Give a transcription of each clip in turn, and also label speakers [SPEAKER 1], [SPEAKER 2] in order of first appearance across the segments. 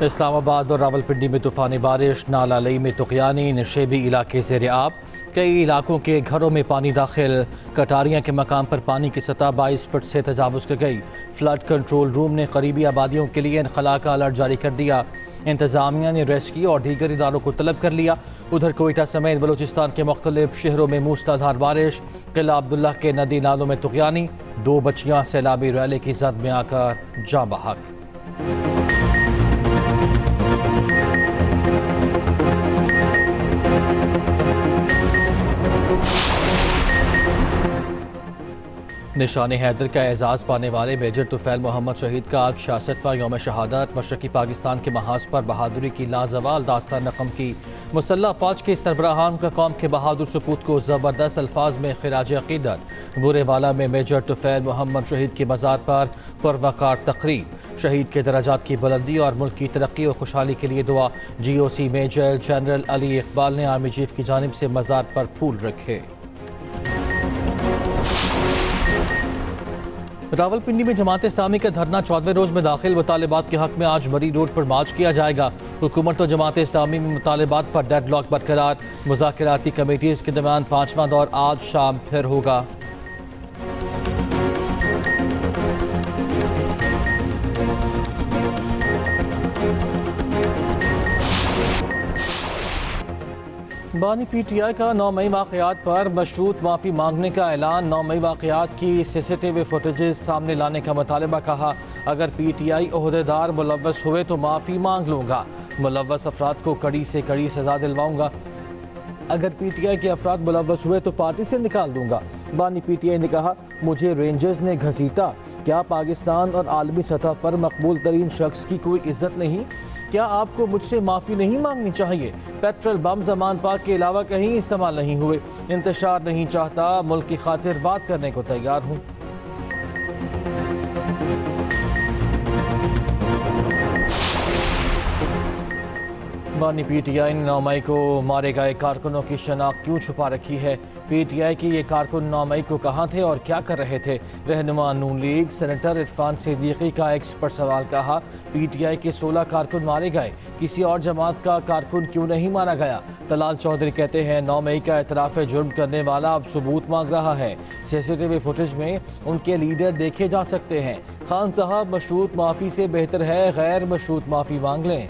[SPEAKER 1] اسلام آباد اور راولپنڈی میں طوفانی بارش، نالہ لئی میں طغیانی، نشیبی علاقے زیر آب، کئی علاقوں کے گھروں میں پانی داخل، کٹاریاں کے مقام پر پانی کی سطح 22 فٹ سے تجاوز کر گئی۔ فلڈ کنٹرول روم نے قریبی آبادیوں کے لیے انخلاء کا الرٹ جاری کر دیا۔ انتظامیہ نے ریسکیو اور دیگر اداروں کو طلب کر لیا۔ ادھر کوئٹہ سمیت بلوچستان کے مختلف شہروں میں موسلادھار بارش، قلعہ عبداللہ کے ندی نالوں میں طغیانی، 2 بچیاں سیلابی ریلے کی زد میں آ کر جاں بحق۔ نشان حیدر کا اعزاز پانے والے میجر طفیل محمد شہید کا آج 66واں یوم شہادت۔ مشرقی پاکستان کے محاذ پر بہادری کی لازوال داستان رقم کی۔ مسلح افواج کے سربراہان کا قوم کے بہادر سپوت کو زبردست الفاظ میں خراج عقیدت۔ بورے والا میں میجر طفیل محمد شہید کی مزار پر پروقار تقریب۔ شہید کے درجات کی بلندی اور ملک کی ترقی اور خوشحالی کے لیے دعا۔ GOC میجر جنرل علی اقبال نے آرمی چیف کی جانب سے مزار پر پھول رکھے۔ راولپنڈی میں جماعت اسلامی کا دھرنا 14ویں روز میں داخل۔ مطالبات کے حق میں آج مری روڈ پر مارچ کیا جائے گا۔ حکومت اور جماعت اسلامی میں مطالبات پر ڈیڈ لاک برقرار۔ مذاکراتی کمیٹیز کے درمیان 5واں دور آج شام پھر ہوگا۔ بانی PTI کا 9 مئی واقعات پر مشروط معافی مانگنے کا اعلان۔ 9 مئی واقعات کی CCTV فوٹیجز سامنے لانے کا مطالبہ کہا۔ اگر PTI عہدیدار ملوث ہوئے تو معافی مانگ لوں گا۔ ملوث افراد کو کڑی سے کڑی سزا دلواؤں گا۔ اگر PTI کے افراد ملوث ہوئے تو پارٹی سے نکال دوں گا۔ بانی PTI نے کہا، مجھے رینجرز نے گھسیٹا۔ کیا پاکستان اور عالمی سطح پر مقبول ترین شخص کی کوئی عزت نہیں؟ کیا آپ کو مجھ سے معافی نہیں مانگنی چاہیے؟ پیٹرول بم زمان پاک کے علاوہ کہیں استعمال نہیں ہوئے۔ انتشار نہیں چاہتا، ملک کی خاطر بات کرنے کو تیار ہوں۔ بانی PTI نے 9 مئی کو مارے گئے کارکنوں کی شناخت کیوں چھپا رکھی ہے؟ PTI کی یہ کارکن 9 مئی کو کہاں تھے اور کیا کر رہے تھے؟ رہنما نون لیگ سینیٹر عرفان صدیقی کا ایکس پر سوال کہا، PTI کے 16 کارکن مارے گئے، کسی اور جماعت کا کارکن کیوں نہیں مارا گیا؟ طلال چودھری کہتے ہیں، 9 مئی کا اعتراف جرم کرنے والا اب ثبوت مانگ رہا ہے۔ CCTV فوٹیج میں ان کے لیڈر دیکھے جا سکتے ہیں۔ خان صاحب، مشروط معافی سے بہتر ہے غیر مشروط معافی مانگ لیں۔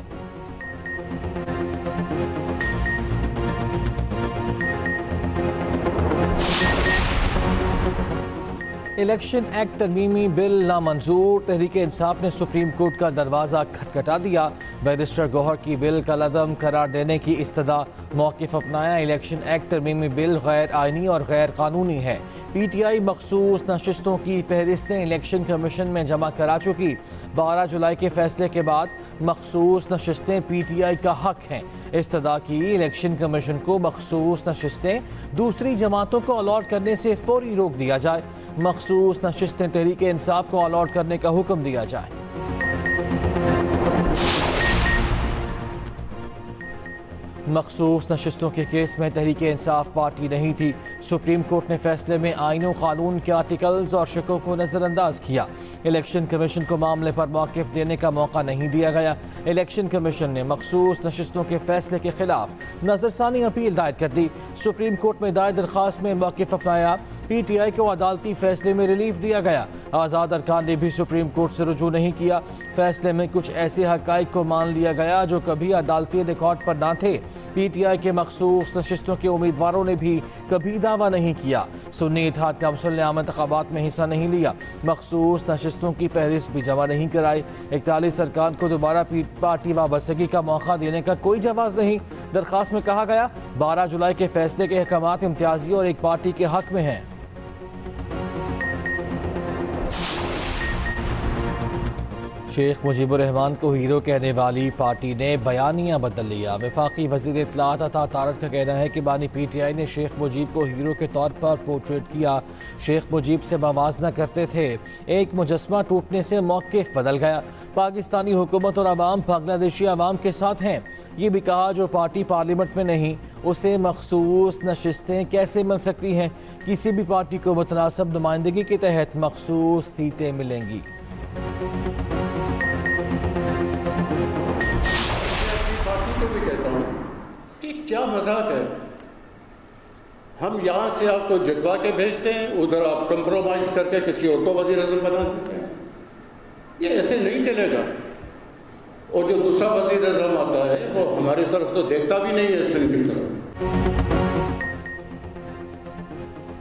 [SPEAKER 1] الیکشن ایکٹ ترمیمی بل نامنظور۔ تحریک انصاف نے سپریم کورٹ کا دروازہ کھٹکھٹا دیا۔ بیرسٹر گوہر کی بل کالعدم قرار دینے کی استدعا۔ موقف اپنایا، الیکشن ایکٹ ترمیمی بل غیر آئینی اور غیر قانونی ہے۔ PTI مخصوص نشستوں کی فہرستیں الیکشن کمیشن میں جمع کرا چکی۔ 12 جولائی کے فیصلے کے بعد مخصوص نشستیں PTI کا حق ہیں۔ استدعا کی، الیکشن کمیشن کو مخصوص نشستیں دوسری جماعتوں کو الاٹ کرنے سے فوری روک دیا جائے۔ مخصوص نشستیں تحریک انصاف کو الاٹ کرنے کا حکم دیا جائے۔ مخصوص نشستوں کے کیس میں تحریک انصاف پارٹی نہیں تھی۔ سپریم کورٹ نے فیصلے میں آئین و قانون کے آرٹیکلز اور شقوں کو نظر انداز کیا۔ الیکشن کمیشن کو معاملے پر موقف دینے کا موقع نہیں دیا گیا۔ الیکشن کمیشن نے مخصوص نشستوں کے فیصلے کے خلاف نظر ثانی اپیل دائر کر دی۔ سپریم کورٹ میں دائر درخواست میں موقف اپنایا۔ PTI کو عدالتی فیصلے میں ریلیف دیا گیا۔ آزاد ارکان نے بھی سپریم کورٹ سے رجوع نہیں کیا۔ فیصلے میں کچھ ایسے حقائق کو مان لیا گیا جو کبھی عدالتی ریکارڈ پر نہ تھے۔ PTI کے مخصوص نشستوں کے امیدواروں نے بھی کبھی دعویٰ نہیں کیا۔ سنی اتحاد کونسل نے عام انتخابات میں حصہ نہیں لیا۔ مخصوص نشستوں کی فہرست بھی جمع نہیں کرائی۔ 41 ارکان کو دوبارہ پارٹی وابستگی کا موقع دینے کا کوئی جواز نہیں۔ درخواست میں کہا گیا، 12 جولائی کے فیصلے کے احکامات امتیازی اور ایک پارٹی کے حق میں ہیں۔ شیخ مجیب الرحمان کو ہیرو کہنے والی پارٹی نے بیانیہ بدل لیا۔ وفاقی وزیر اطلاعات عطا طارق کا کہنا ہے کہ بانی PTI نے شیخ مجیب کو ہیرو کے طور پر پورٹریٹ کیا۔ شیخ مجیب سے موازنہ کرتے تھے، ایک مجسمہ ٹوٹنے سے موقف بدل گیا۔ پاکستانی حکومت اور عوام بنگلہ دیشی عوام کے ساتھ ہیں۔ یہ بھی کہا، جو پارٹی پارلیمنٹ میں نہیں اسے مخصوص نشستیں کیسے مل سکتی ہیں؟ کسی بھی پارٹی کو متناسب نمائندگی کے تحت مخصوص سیٹیں ملیں گی۔
[SPEAKER 2] کیا مذاق ہے؟ ہم یہاں سے آپ کو جتوا کے بھیجتے ہیں، ادھر آپ کمپرومائز کر کے کسی اور کو وزیر اعظم بنا دیتے ہیں. یہ ایسے نہیں چلے گا. اور جو دوسرا وزیر اعظم آتا ہے وہ ہماری طرف تو دیکھتا بھی نہیں ہے سندھ کی طرف.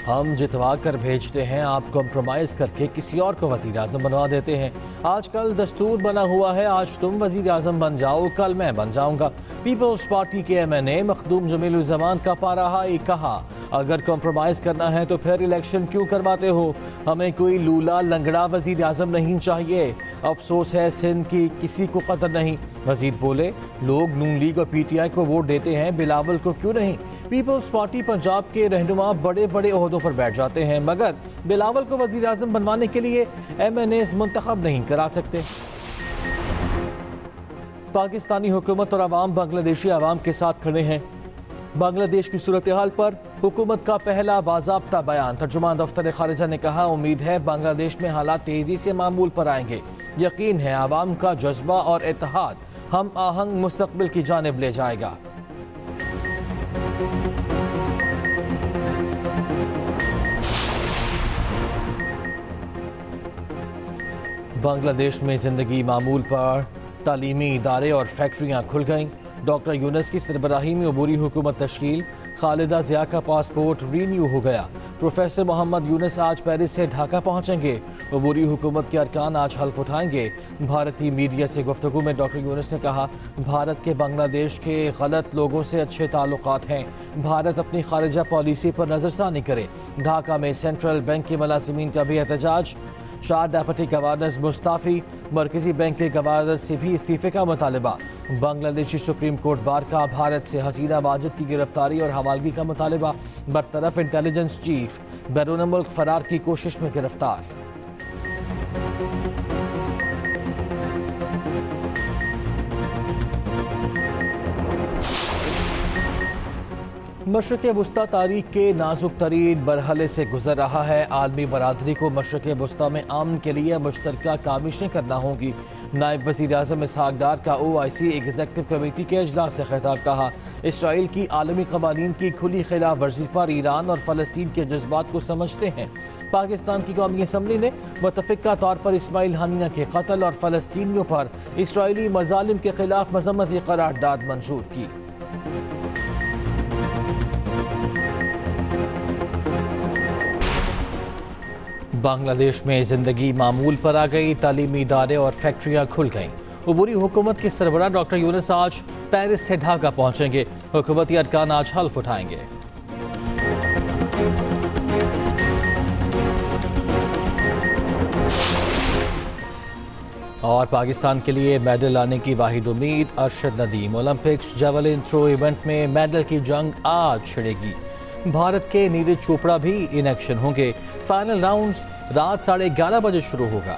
[SPEAKER 1] ہم جتوا کر بھیجتے ہیں، آپ کمپرومائز کر کے کسی اور کو وزیر اعظم بنوا دیتے ہیں. آج کل دستور بنا ہوا ہے، آج تم وزیر اعظم بن جاؤ، کل میں بن جاؤں گا. پیپلز پارٹی کے MNA مخدوم جمیل الزمان کا پارہا کہا، اگر کمپرومائز کرنا ہے تو پھر الیکشن کیوں کرواتے ہو؟ ہمیں کوئی لولا لنگڑا وزیر اعظم نہیں چاہیے. افسوس ہے سندھ کی کسی کو قدر نہیں. مزید بولے، لوگ نون لیگ اور PTI کو ووٹ دیتے ہیں، بلاول کو کیوں نہیں؟ پیپلز پارٹی پنجاب کے رہنما بڑے بڑے عہدوں پر بیٹھ جاتے ہیں، مگر بلاول کو وزیر اعظم بنوانے کے لیے MNAs منتخب نہیں کرا سکتے. پاکستانی حکومت اور عوام بنگلہ دیشی عوام کے ساتھ کھڑے ہیں. بنگلہ دیش کی صورتحال پر حکومت کا پہلا باضابطہ بیان. ترجمان دفتر خارجہ نے کہا، امید ہے بنگلہ دیش میں حالات تیزی سے معمول پر آئیں گے. یقین ہے عوام کا جذبہ اور اتحاد ہم آہنگ مستقبل کی جانب لے جائے گا. بنگلہ دیش میں زندگی معمول پر، تعلیمی ادارے اور فیکٹریاں کھل گئیں. ڈاکٹر یونس کی سربراہی میں عبوری حکومت تشکیل. خالدہ ضیاء کا پاسپورٹ رینیو ہو گیا. پروفیسر محمد یونس آج پیرس سے ڈھاکہ پہنچیں گے. عبوری حکومت کے ارکان آج حلف اٹھائیں گے. بھارتی میڈیا سے گفتگو میں ڈاکٹر یونس نے کہا، بھارت کے بنگلہ دیش کے غلط لوگوں سے اچھے تعلقات ہیں. بھارت اپنی خارجہ پالیسی پر نظر ثانی کرے. ڈھاکہ میں سینٹرل بینک کے ملازمین کا بھی احتجاج. 4 ڈیپٹی گورنرز مستعفی. مرکزی بینک کے گورنر سے بھی استعفے کا مطالبہ. بنگلہ دیشی سپریم کورٹ بار کا بھارت سے حسینہ ماجد کی گرفتاری اور حوالگی کا مطالبہ. برطرف انٹیلیجنس چیف بیرون ملک فرار کی کوشش میں گرفتار. مشرق وسطی تاریخ کے نازک ترین مرحلے سے گزر رہا ہے. عالمی برادری کو مشرق وسطی میں امن کے لیے مشترکہ کاوشیں کرنا ہوں گی. نائب وزیر اعظم اسحاق ڈار کا OIC ایگزیکٹو کمیٹی کے اجلاس سے خطاب. کہا، اسرائیل کی عالمی قوانین کی کھلی خلاف ورزی پر ایران اور فلسطین کے جذبات کو سمجھتے ہیں. پاکستان کی قومی اسمبلی نے متفقہ طور پر اسماعیل ہانیہ کے قتل اور فلسطینیوں پر اسرائیلی مظالم کے خلاف مذمتی قرارداد منظور کی. بنگلہ دیش میں زندگی معمول پر آ گئی. تعلیمی ادارے اور فیکٹریاں کھل گئیں. عبوری حکومت کے سربراہ ڈاکٹر یونس آج پیرس سے ڈھاکہ پہنچیں گے. حکومتی ارکان آج حلف اٹھائیں گے. اور پاکستان کے لیے میڈل لانے کی واحد امید Arshad Nadeem. Olympics javelin throw event میں میڈل کی جنگ آج چھڑے گی. بھارت کے نیرج چوپڑا بھی ان ایکشن ہوں گے. فائنل راؤنڈز رات 11:30 بجے شروع ہوگا.